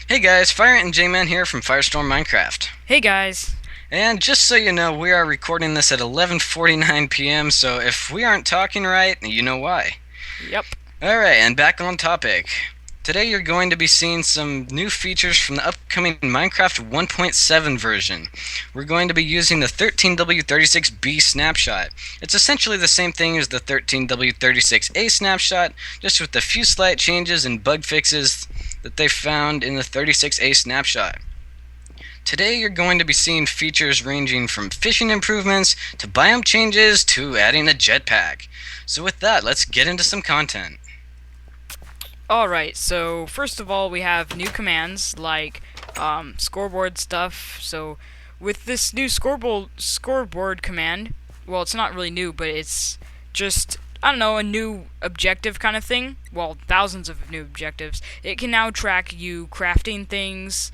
Hey guys, Fire and J-Man here from Firestorm Minecraft. Hey guys. And just so you know, we are recording this at 11:49 p.m., so if we aren't talking right, you know why. Yep. Alright, and back on topic. Today you're going to be seeing some new features from the upcoming Minecraft 1.7 version. We're going to be using the 13w36b snapshot. It's essentially the same thing as the 13w36a snapshot, just with a few slight changes and bug fixes that they found in the 36a snapshot. Today you're going to be seeing features ranging from fishing improvements to biome changes to adding a jetpack. So with that, let's get into some content. Alright, so first of all we have new commands like scoreboard stuff. So with this new scoreboard command, well, it's not really new, but it's just, I don't know, a new objective kind of thing. Well, thousands of new objectives. It can now track you crafting things,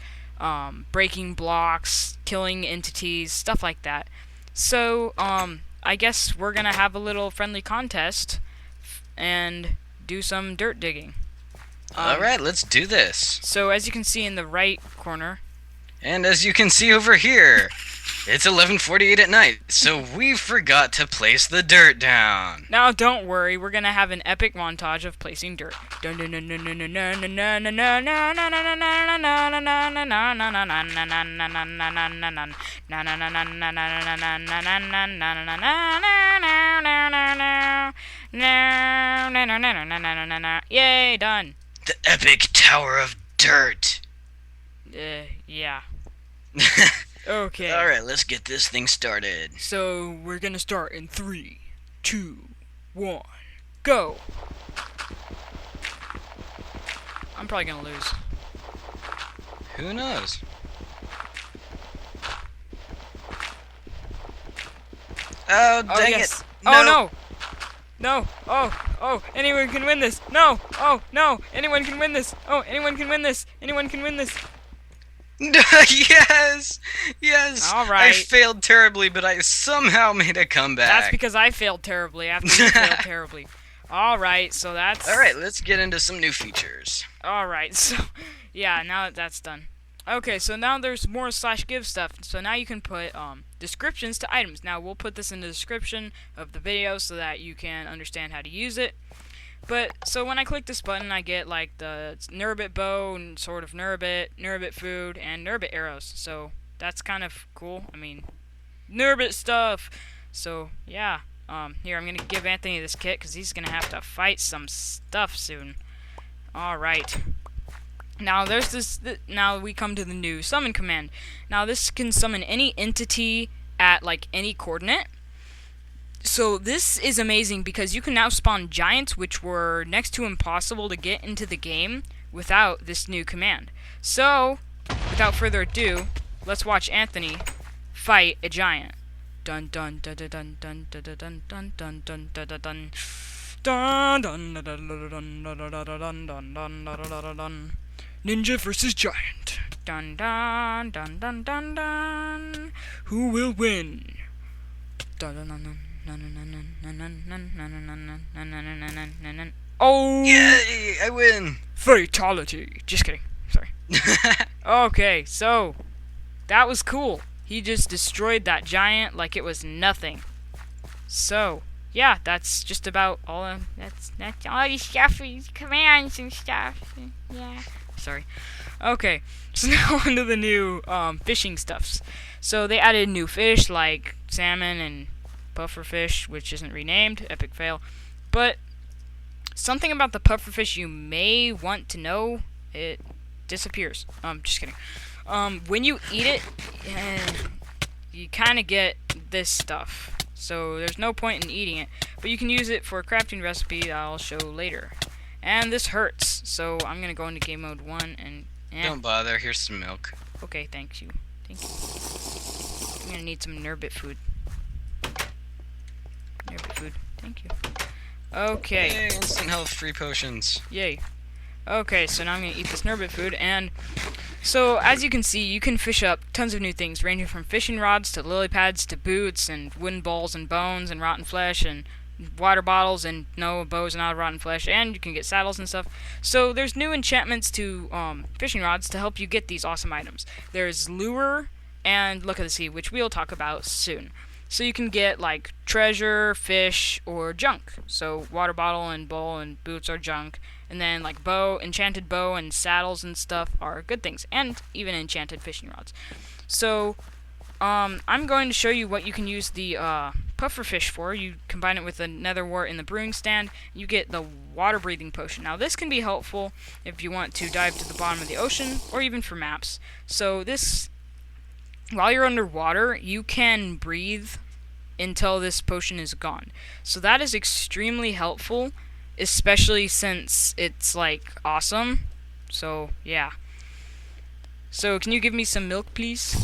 breaking blocks, killing entities, stuff like that. So, I guess we're gonna have a little friendly contest and do some dirt digging. Alright, let's do this. So as you can see in the right corner, And as you can see over here, it's 11:48 at night, so we forgot to place the dirt down. now don't worry, we're gonna have an epic montage of placing dirt. Yay, done. The epic Tower of Dirt. Yeah. Okay. Alright, let's get this thing started. So we're gonna start in 3, 2, 1, go. I'm probably gonna lose. Who knows? Oh, dang yes. it. Oh no! No! Oh! Anyone can win this! No! Oh no! Anyone can win this! Oh! Anyone can win this! Anyone can win this! Yes! Yes! All right. I failed terribly, but I somehow made a comeback. That's because I failed terribly after you failed terribly. Alright, so that's... Alright, let's get into some new features. Alright, so... yeah, now that that's done. Okay, so now there's more /give stuff. So now you can put descriptions to items. Now we'll put this in the description of the video so that you can understand how to use it. But so when I click this button, I get like the Nerbit bow and sort of Nerbit food, and Nerbit arrows. So that's kind of cool. I mean, Nerbit stuff. So yeah, here I'm gonna give Anthony this kit because he's gonna have to fight some stuff soon. All right. Now there's this. Now we come to the new summon command. Now this can summon any entity at like any coordinate. So this is amazing because you can now spawn giants, which were next to impossible to get into the game without this new command. So without further ado, let's watch Anthony fight a giant. Dun dun dun dun dun dun dun dun dun dun dun dun dun dun. Dun dun dun dun dun dun dun dun dun dun. Ninja versus giant. Dun dun dun dun dun dun. Who will win? Dun dun dun dun. Oh! Yay! I win! Fatality. Just kidding. Sorry. Okay, so that was cool. He just destroyed that giant like it was nothing. So yeah, that's just about all. That's all these stuff, these commands and stuff. Yeah. Sorry. Okay, so now onto the new fishing stuffs. So they added new fish like salmon and pufferfish, which isn't renamed. Epic fail. But something about the pufferfish you may want to know: it disappears. Just kidding. When you eat it, you kind of get this stuff. So there's no point in eating it, but you can use it for a crafting recipe that I'll show later. And this hurts, so I'm gonna go into game mode 1 and... Don't bother, here's some milk. Okay, thank you. Thank you. I'm gonna need some Nerbit food. Nerbit food, thank you. Okay. Yay, instant health free potions. Yay. Okay, so now I'm gonna eat this Nerbit food, and... So, as you can see, you can fish up tons of new things, ranging from fishing rods to lily pads to boots and wooden bowls and bones and rotten flesh and water bottles and no bows and out of rotten flesh, and you can get saddles and stuff. So there's new enchantments to fishing rods to help you get these awesome items. There's lure and look at the sea, which we'll talk about soon. So you can get like treasure, fish, or junk. So water bottle and bowl and boots are junk, and then like bow, enchanted bow and saddles and stuff are good things, and even enchanted fishing rods. So I'm going to show you what you can use the pufferfish for. You combine it with the nether wart in the brewing stand, you get the water breathing potion. Now this can be helpful if you want to dive to the bottom of the ocean, or even for maps. So this, while you're underwater, you can breathe until this potion is gone. So that is extremely helpful, especially since it's like awesome. So yeah. So can you give me some milk, please?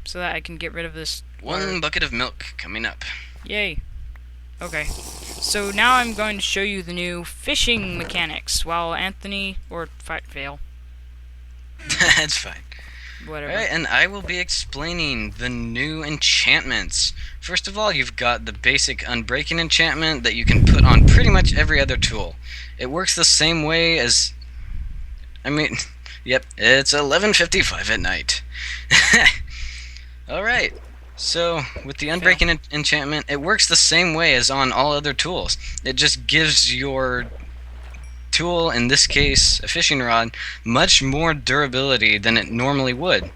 So that I can get rid of this water. 1 bucket of milk coming up. Yay. Okay. So now I'm going to show you the new fishing mechanics while Anthony or Vale. That's fine. Whatever. Alright, and I will be explaining the new enchantments. First of all, you've got the basic unbreaking enchantment that you can put on pretty much every other tool. It works the same way as... yep, it's 11:55 at night. Alright, so with the unbreaking enchantment, it works the same way as on all other tools. It just gives your tool, in this case a fishing rod, much more durability than it normally would.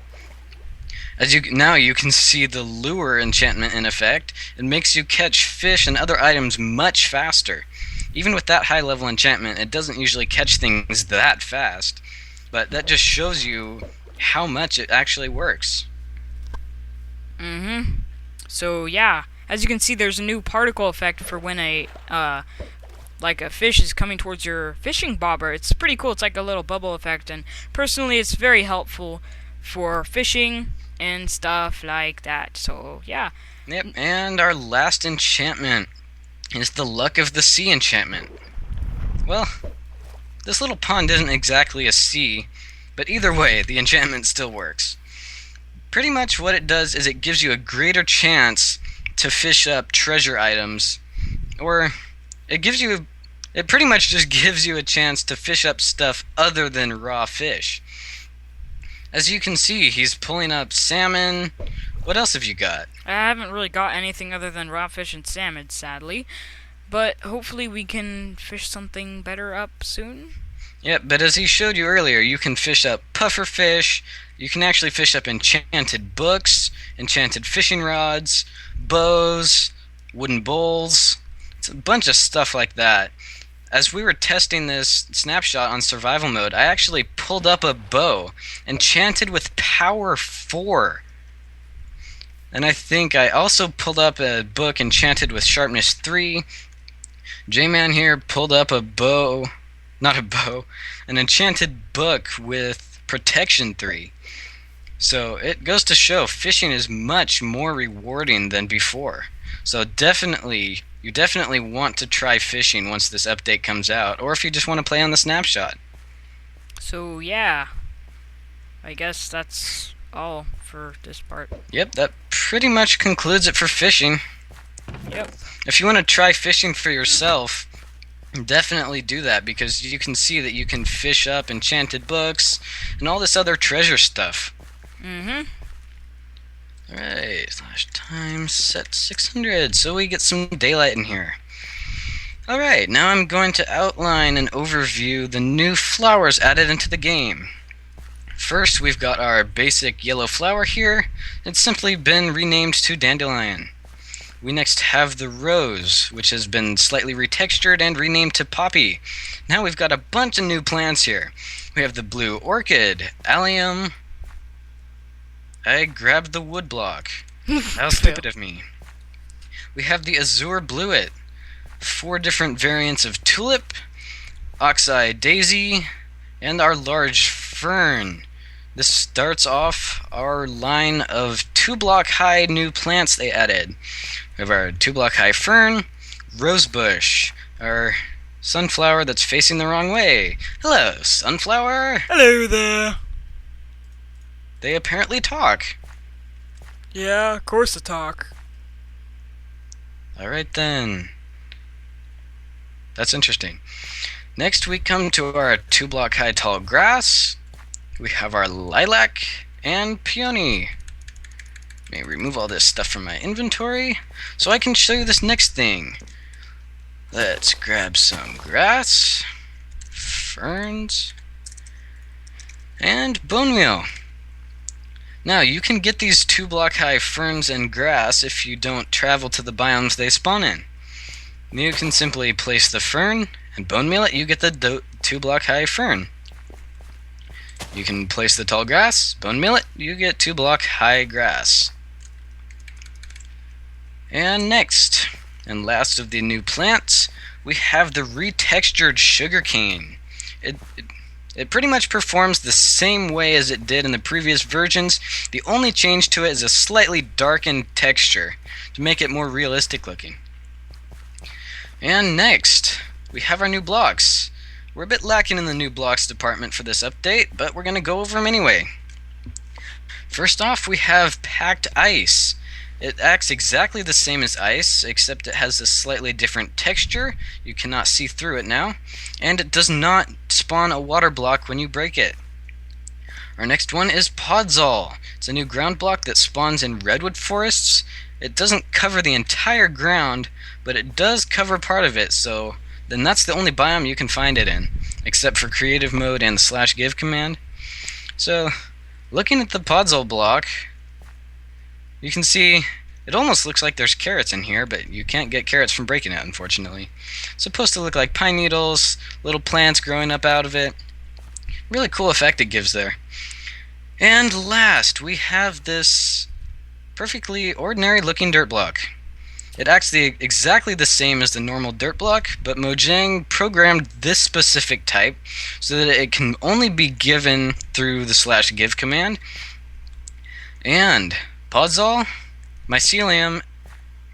Now you can see the lure enchantment in effect. It makes you catch fish and other items much faster. Even with that high level enchantment, it doesn't usually catch things that fast, but that just shows you how much it actually works. So yeah, as you can see, there's a new particle effect for when a fish is coming towards your fishing bobber. It's pretty cool. It's like a little bubble effect, and personally it's very helpful for fishing and stuff like that. So yeah. Yep, and our last enchantment is the Luck of the Sea enchantment. Well, this little pond isn't exactly a sea, but either way, the enchantment still works. Pretty much what it does is it gives you a greater chance to fish up treasure items, or it pretty much just gives you a chance to fish up stuff other than raw fish. As you can see, he's pulling up salmon. What else have you got? I haven't really got anything other than raw fish and salmon, sadly, but hopefully we can fish something better up soon. Yep, but as he showed you earlier, you can fish up pufferfish, you can actually fish up enchanted books, enchanted fishing rods, bows, wooden bowls. It's a bunch of stuff like that. As we were testing this snapshot on survival mode, I actually pulled up a bow, enchanted with power 4. And I think I also pulled up a book enchanted with sharpness 3. J-Man here pulled up a bow, not a bow, an enchanted book with protection 3. So it goes to show fishing is much more rewarding than before. So you definitely want to try fishing once this update comes out, or if you just want to play on the snapshot. So yeah, I guess that's all for this part. Yep, that pretty much concludes it for fishing. Yep. If you want to try fishing for yourself, definitely do that, because you can see that you can fish up enchanted books and all this other treasure stuff. Alright, /time set 600, so we get some daylight in here. Alright, now I'm going to outline and overview the new flowers added into the game. First, we've got our basic yellow flower here. It's simply been renamed to dandelion. We next have the rose, which has been slightly retextured and renamed to poppy. Now we've got a bunch of new plants here. We have the blue orchid, allium. I grabbed the wood block. How stupid of me. We have the azure bluet, 4 different variants of tulip, oxeye daisy, and our large fern. This starts off our line of 2-block high new plants they added. We have our 2-block high fern, rosebush, our sunflower that's facing the wrong way. Hello, sunflower! Hello there! They apparently talk. Yeah, of course I talk. Alright then. That's interesting. Next we come to our 2-block high tall grass. We have our lilac and peony. Let me remove all this stuff from my inventory so I can show you this next thing. Let's grab some grass, ferns, and bone meal. Now you can get these 2-block high ferns and grass if you don't travel to the biomes they spawn in. You can simply place the fern and bone meal it, you get the 2-block high fern. You can place the tall grass, bone meal it, you get 2-block high grass. And next, and last of the new plants, we have the retextured sugarcane. It pretty much performs the same way as it did in the previous versions. The only change to it is a slightly darkened texture to make it more realistic looking. And next, we have our new blocks. We're a bit lacking in the new blocks department for this update, but we're going to go over them anyway. First off, we have packed ice. It acts exactly the same as ice, except it has a slightly different texture. You cannot see through it now. And it does not spawn a water block when you break it. Our next one is Podzol. It's a new ground block that spawns in Redwood Forests. It doesn't cover the entire ground, but it does cover part of it, so then that's the only biome you can find it in, except for creative mode and the /give command. So, looking at the Podzol block, you can see it almost looks like there's carrots in here, but you can't get carrots from breaking it, unfortunately. It's supposed to look like pine needles, little plants growing up out of it. Really cool effect it gives there. And last, we have this perfectly ordinary looking dirt block. It acts exactly the same as the normal dirt block, but Mojang programmed this specific type so that it can only be given through the /give command. And Podzol, mycelium,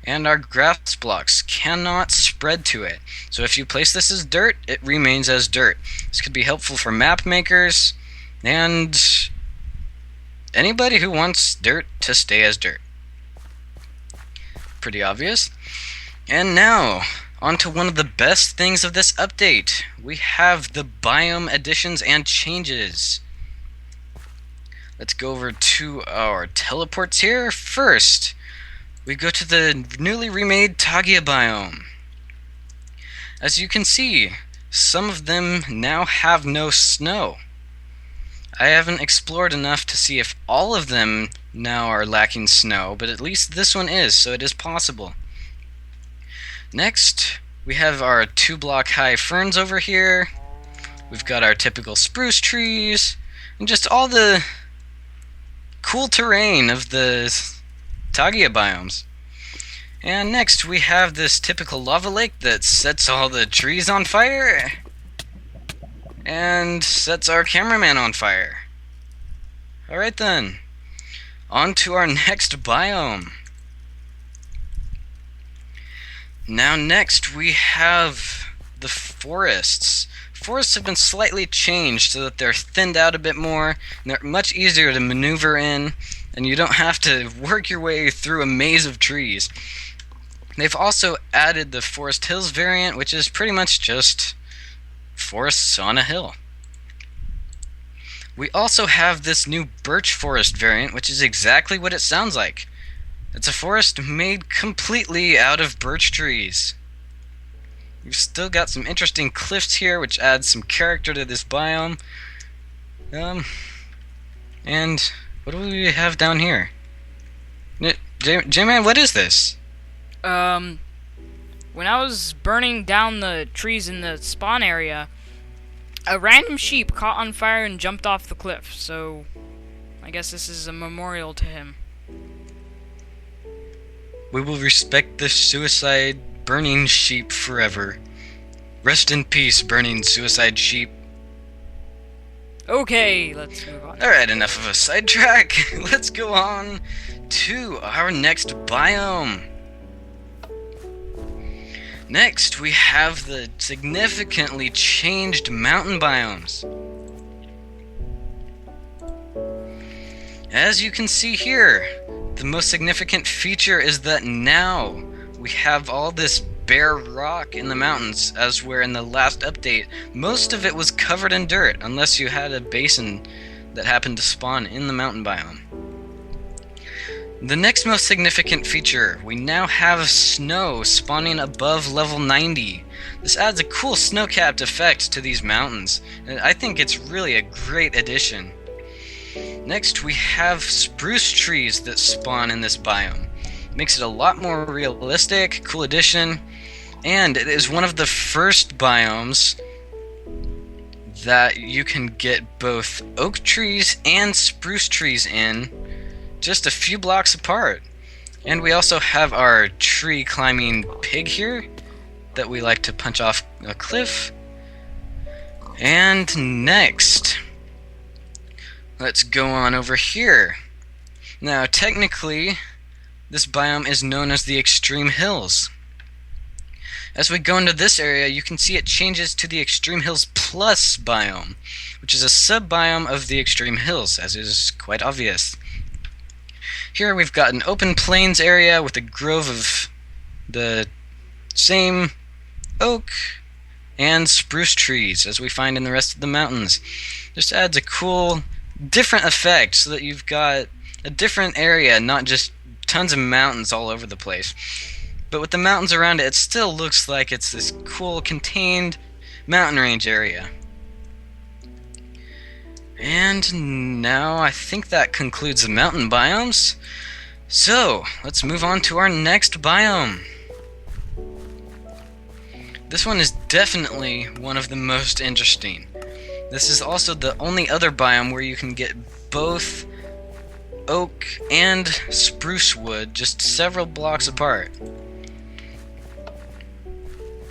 and our grass blocks cannot spread to it. So if you place this as dirt, it remains as dirt. This could be helpful for map makers and anybody who wants dirt to stay as dirt. Pretty obvious. And now, on to one of the best things of this update. We have the biome additions and changes. Let's go over to our teleports here. First, we go to the newly remade Tagia biome. As you can see, some of them now have no snow. I haven't explored enough to see if all of them now are lacking snow, but at least this one is, so it is possible. Next, we have our 2-block high ferns over here. We've got our typical spruce trees, and just all the cool terrain of the Tagia biomes. And next we have this typical lava lake that sets all the trees on fire and sets our cameraman on fire. Alright then, on to our next biome. Now next we have the forests. Forests have been slightly changed so that they're thinned out a bit more, and they're much easier to maneuver in, and you don't have to work your way through a maze of trees. They've also added the Forest Hills variant, which is pretty much just forests on a hill. We also have this new Birch Forest variant, which is exactly what it sounds like. It's a forest made completely out of birch trees. We've still got some interesting cliffs here, which adds some character to this biome. And what do we have down here? J-Man, what is this? When I was burning down the trees in the spawn area, a random sheep caught on fire and jumped off the cliff, so I guess this is a memorial to him. We will respect the suicide burning sheep forever. Rest in peace, burning suicide sheep. Okay, let's move on. Alright, enough of a sidetrack. Let's go on to our next biome. Next, we have the significantly changed mountain biomes. As you can see here, the most significant feature is that now we have all this bare rock in the mountains, as where in the last update, most of it was covered in dirt, unless you had a basin that happened to spawn in the mountain biome. The next most significant feature, we now have snow spawning above level 90. This adds a cool snow-capped effect to these mountains, and I think it's really a great addition. Next, we have spruce trees that spawn in this biome. Makes it a lot more realistic, cool addition, and it is one of the first biomes that you can get both oak trees and spruce trees in just a few blocks apart. And we also have our tree climbing pig here that we like to punch off a cliff. And next, let's go on over here. Now, technically, this biome is known as the Extreme Hills. As we go into this area, you can see it changes to the Extreme Hills Plus biome, which is a sub-biome of the Extreme Hills, as is quite obvious. Here we've got an open plains area with a grove of the same oak and spruce trees as we find in the rest of the mountains. Just adds a cool, different effect so that you've got a different area, not just tons of mountains all over the place. But with the mountains around it, it still looks like it's this cool, contained mountain range area. And now I think that concludes the mountain biomes. So, let's move on to our next biome. This one is definitely one of the most interesting. This is also the only other biome where you can get both oak and spruce wood just several blocks apart.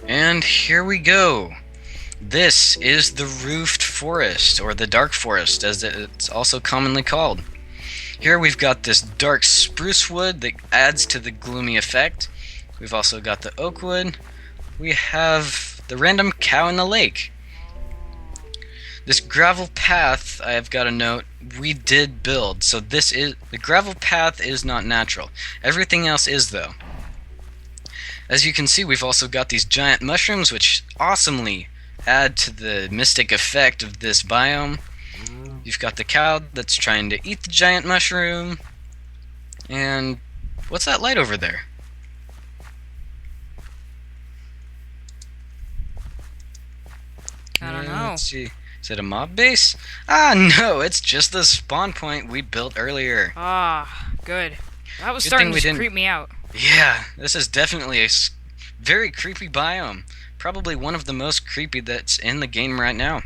And here we go. This is the roofed forest, or the dark forest as it's also commonly called. Here we've got this dark spruce wood that adds to the gloomy effect. We've also got the oak wood. We have the random cow in the lake. This gravel path, I have got a note, we did build. So the gravel path is not natural. Everything else is though. As you can see, we've also got these giant mushrooms which awesomely add to the mystic effect of this biome. You've got the cow that's trying to eat the giant mushroom. And what's that light over there? I don't know. Let's see. Is it a mob base? Ah, no, it's just the spawn point we built earlier. Ah, good. That was Good starting thing to we creep me out. Yeah, this is definitely a very creepy biome. Probably one of the most creepy that's in the game right now.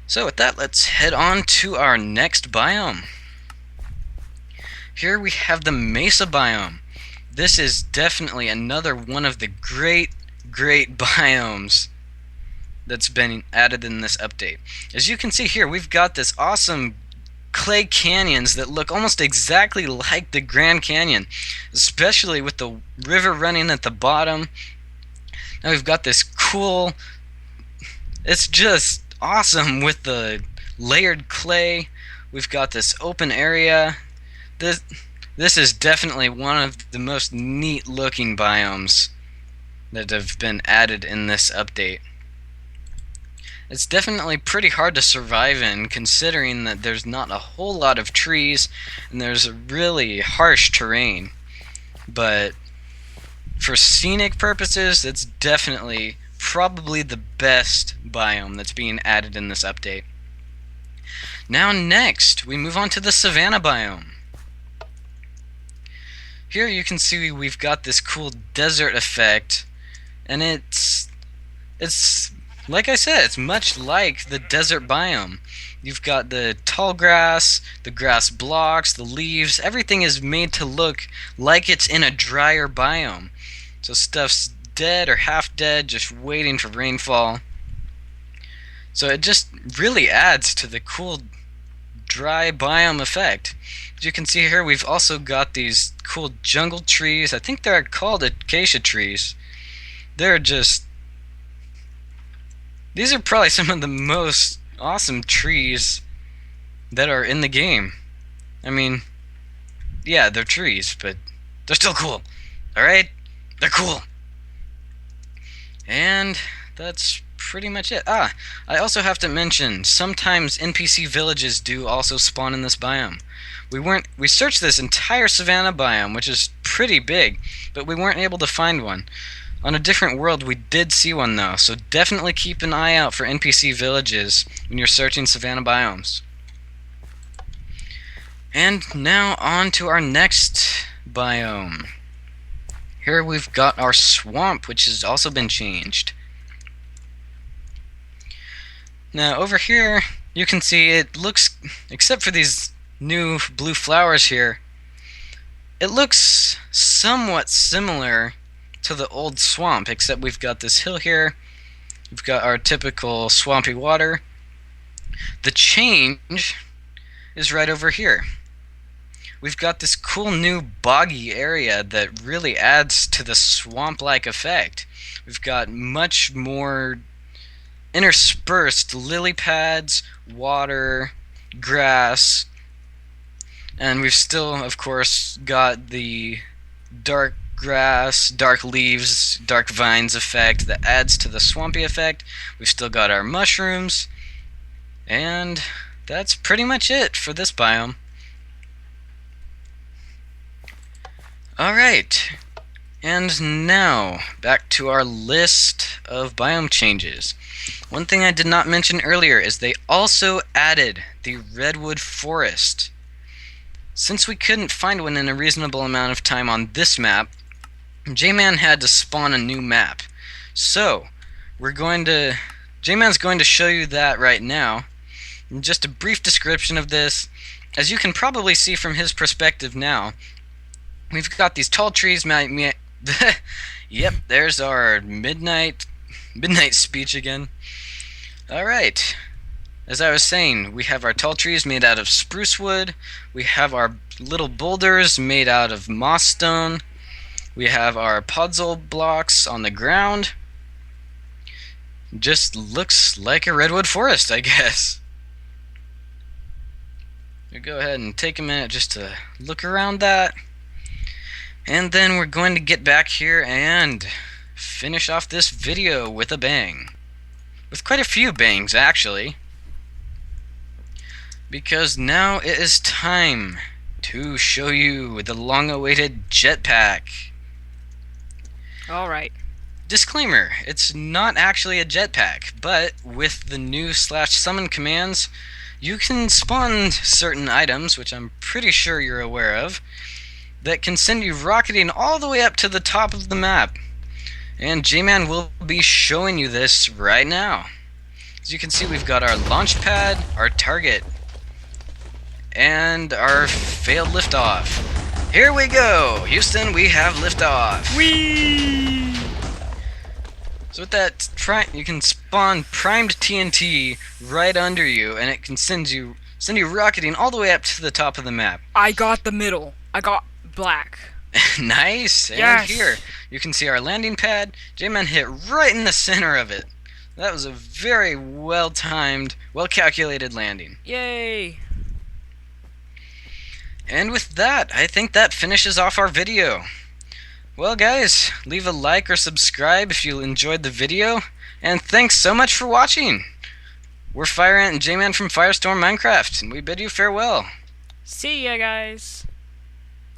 So with that, let's head on to our next biome. Here we have the Mesa biome. This is definitely another one of the great biomes that's been added in this update. As you can see here, we've got this awesome clay canyons that look almost exactly like the Grand Canyon, especially with the river running at the bottom. Now we've got this cool, it's just awesome with the layered clay. We've got this open area. This is definitely one of the most neat looking biomes that have been added in this update. It's definitely pretty hard to survive in, considering that there's not a whole lot of trees and there's a really harsh terrain. But for scenic purposes, it's definitely probably the best biome that's being added in this update. Now next, we move on to the Savanna biome. Here you can see we've got this cool desert effect, and it's like I said, it's much like the desert biome. You've got the tall grass, the grass blocks, the leaves, everything is made to look like it's in a drier biome. So stuff's dead or half dead, just waiting for rainfall. So it just really adds to the cool dry biome effect. As you can see here, we've also got these cool jungle trees. I think they're called acacia trees. These are probably some of the most awesome trees that are in the game. I mean, yeah, they're trees, but they're still cool. Alright? They're cool. And that's pretty much it. I also have to mention, sometimes NPC villages do also spawn in this biome. We searched this entire Savanna biome, which is pretty big, but we weren't able to find one. On a different world, we did see one though, so definitely keep an eye out for NPC villages when you're searching Savanna biomes. And now on to our next biome. Here we've got our swamp, which has also been changed. Now over here, you can see it looks, except for these new blue flowers here, it looks somewhat similar to the old swamp, except we've got this hill here, we've got our typical swampy water. The change is right over here. We've got this cool new boggy area that really adds to the swamp-like effect. We've got much more interspersed lily pads, water, grass, and we've still, of course, got the dark grass, dark leaves, dark vines effect that adds to the swampy effect. We've still got our mushrooms, and that's pretty much it for this biome. Alright, and now back to our list of biome changes. One thing I did not mention earlier is they also added the Redwood Forest. Since we couldn't find one in a reasonable amount of time on this map, J-Man had to spawn a new map. So, J-Man's going to show you that right now. Just a brief description of this. As you can probably see from his perspective now, we've got these tall trees. Yep, there's our midnight speech again. Alright, as I was saying, we have our tall trees made out of spruce wood. We have our little boulders made out of moss stone. We have our puzzle blocks on the ground. Just looks like a redwood forest, I guess. We'll go ahead and take a minute just to look around that. And then we're going to get back here and finish off this video with a bang. With quite a few bangs, actually. Because now it is time to show you the long-awaited jetpack. Alright. Disclaimer, it's not actually a jetpack, but with the new /summon commands, you can spawn certain items, which I'm pretty sure you're aware of, that can send you rocketing all the way up to the top of the map. And J-Man will be showing you this right now. As you can see, we've got our launch pad, our target, and our failed liftoff. Here we go! Houston, we have liftoff! Whee! So with that, you can spawn primed TNT right under you, and it can send you rocketing all the way up to the top of the map. I got the middle. I got black. Nice! And yes. Here, you can see our landing pad. J-Man hit right in the center of it. That was a very well-timed, well-calculated landing. Yay! And with that, I think that finishes off our video. Well guys, leave a like or subscribe if you enjoyed the video, and thanks so much for watching. We're FireAnt and J-Man from Firestorm Minecraft, and we bid you farewell. See ya, guys.